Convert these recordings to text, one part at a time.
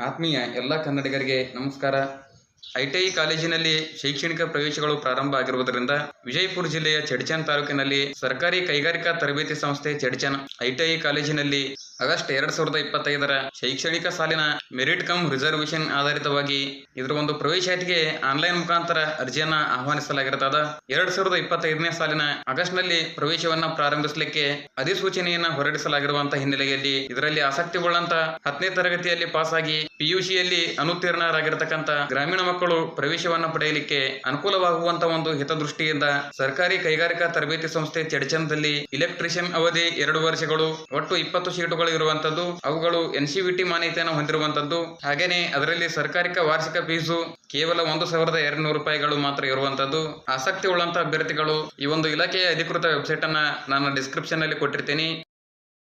ಆತ್ಮೀಯ ಎಲ್ಲ ಕನ್ನಡಿಗರಿಗೆ ನಮಸ್ಕಾರ. ಐಟಿಐ ಕಾಲೇಜಿನಲ್ಲಿ ಶೈಕ್ಷಣಿಕ ಪ್ರವೇಶಗಳು ಪ್ರಾರಂಭ ಆಗಿರುವುದರಿಂದ ವಿಜಯಪುರ ಜಿಲ್ಲೆಯ ಚಡ್ಚನ್ ತಾಲೂಕಿನಲ್ಲಿ ಸರ್ಕಾರಿ ಕೈಗಾರಿಕಾ ತರಬೇತಿ ಸಂಸ್ಥೆ ಚಡ್ಚನ್ ಐಟಿಐ ಕಾಲೇಜಿನಲ್ಲಿ ಆಗಸ್ಟ್ 2025ರ ಶೈಕ್ಷಣಿಕ ಸಾಲಿನ ಮೆರಿಟ್ ಕಮ್ ರಿಸರ್ವೇಶನ್ ಆಧಾರಿತವಾಗಿ ಇದರ ಒಂದು ಪ್ರವೇಶಾತಿಗೆ ಆನ್ಲೈನ್ ಮುಖಾಂತರ ಅರ್ಜಿಯನ್ನ ಆಹ್ವಾನಿಸಲಾಗಿರುತ್ತದೆ. 2025ನೇ ಸಾಲಿನ ಆಗಸ್ಟ್ ನಲ್ಲಿ ಪ್ರವೇಶವನ್ನ ಪ್ರಾರಂಭಿಸಲಿಕ್ಕೆ ಅಧಿಸೂಚನೆಯನ್ನ ಹೊರಡಿಸಲಾಗಿರುವಂತಹ ಹಿನ್ನೆಲೆಯಲ್ಲಿ ಇದರಲ್ಲಿ ಆಸಕ್ತಿ ಉಳ್ಳಂತ 10ನೇ ತರಗತಿಯಲ್ಲಿ ಪಾಸ್ ಆಗಿ ಪಿಯುಸಿಯಲ್ಲಿ ಅನುತ್ತೀರ್ಣರಾಗಿರತಕ್ಕಂತ ಗ್ರಾಮೀಣ ಮಕ್ಕಳು ಪ್ರವೇಶವನ್ನ ಪಡೆಯಲಿಕ್ಕೆ ಅನುಕೂಲವಾಗುವಂತ ಒಂದು ಹಿತದೃಷ್ಟಿಯಿಂದ ಸರ್ಕಾರಿ ಕೈಗಾರಿಕಾ ತರಬೇತಿ ಸಂಸ್ಥೆ ಚಡ್ಚನ್ದಲ್ಲಿ ಇಲೆಕ್ಟ್ರಿಷಿಯನ್ ಅವಧಿ 2 ವರ್ಷಗಳು, ಒಟ್ಟು 20 ಸೀಟುಗಳು ಇರುವಂತದ್ದು, ಅವುಗಳು NCVT ಮಾನ್ಯತೆಯನ್ನು ಹೊಂದಿರುವಂತದ್ದು. ಹಾಗೇನೆ ಅದರಲ್ಲಿ ಸರ್ಕಾರಿಕ ವಾರ್ಷಿಕ ಫೀಸು ಕೇವಲ 1,200 ರೂಪಾಯಿಗಳು ಮಾತ್ರ ಇರುವಂತದ್ದು. ಆಸಕ್ತಿ ಉಳ್ಳಂತ ಅಭ್ಯರ್ಥಿಗಳು ಈ ಒಂದು ಇಲಾಖೆಯ ಅಧಿಕೃತ ವೆಬ್ಸೈಟ್ ಅನ್ನ ನಾನು ಡಿಸ್ಕ್ರಿಪ್ಷನ್ ನಲ್ಲಿ ಕೊಟ್ಟಿರ್ತೀನಿ.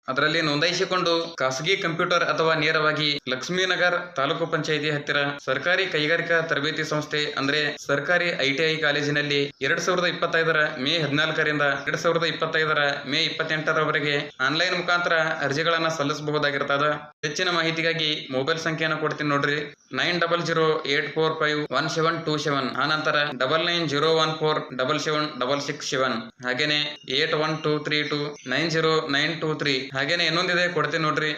ಅದರಲ್ಲಿ ನೋಂದಾಯಿಸಿಕೊಂಡು ಖಾಸಗಿ ಕಂಪ್ಯೂಟರ್ ಅಥವಾ ನೇರವಾಗಿ ಲಕ್ಷ್ಮೀನಗರ್ ತಾಲೂಕು ಪಂಚಾಯಿತಿ ಹತ್ತಿರ ಸರ್ಕಾರಿ ಕೈಗಾರಿಕಾ ತರಬೇತಿ ಸಂಸ್ಥೆ ಅಂದ್ರೆ ಸರ್ಕಾರಿ ಐಟಿಐ ಕಾಲೇಜಿನಲ್ಲಿ 2025ರ ಮೇ 14ರಿಂದ 2025ರ ಮೇ 28ರವರೆಗೆ ಆನ್ಲೈನ್ ಮುಖಾಂತರ ಅರ್ಜಿಗಳನ್ನ ಸಲ್ಲಿಸಬಹುದಾಗಿರ್ತದ. ಹೆಚ್ಚಿನ ಮಾಹಿತಿಗಾಗಿ ಮೊಬೈಲ್ ಸಂಖ್ಯೆಯನ್ನು ಕೊಡ್ತೀನಿ ನೋಡ್ರಿ, 9008451727, ಆನಂತರ 9901477667, ಹಾಗೇನೆ 8123290923, ಹಾಗೇನೆ ಇನ್ನೊಂದಿದೆ ಕೊಡ್ತೀನಿ ನೋಡ್ರಿ,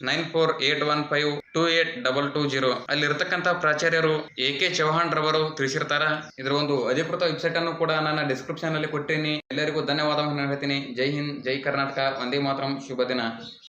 9481528220. ಅಲ್ಲಿರ್ತಕ್ಕಂಥ ಪ್ರಾಚಾರ್ಯರು AK ಚೌಹಾಣ್ ರವರು ತಿಳಿಸಿರ್ತಾರ. ಇದರ ಒಂದು ಅಧಿಕೃತ ವೆಬ್ಸೈಟ್ ಅನ್ನು ಕೂಡ ನಾನು ಡಿಸ್ಕ್ರಿಪ್ಷನ್ ಅಲ್ಲಿ ಕೊಟ್ಟಿನಿ. ಎಲ್ಲರಿಗೂ ಧನ್ಯವಾದವನ್ನು ಹೇಳ್ತೀನಿ. ಜೈ ಹಿಂದ್, ಜೈ ಕರ್ನಾಟಕ, ವಂದೇ ಮಾತರಂ, ಶುಭ ದಿನ.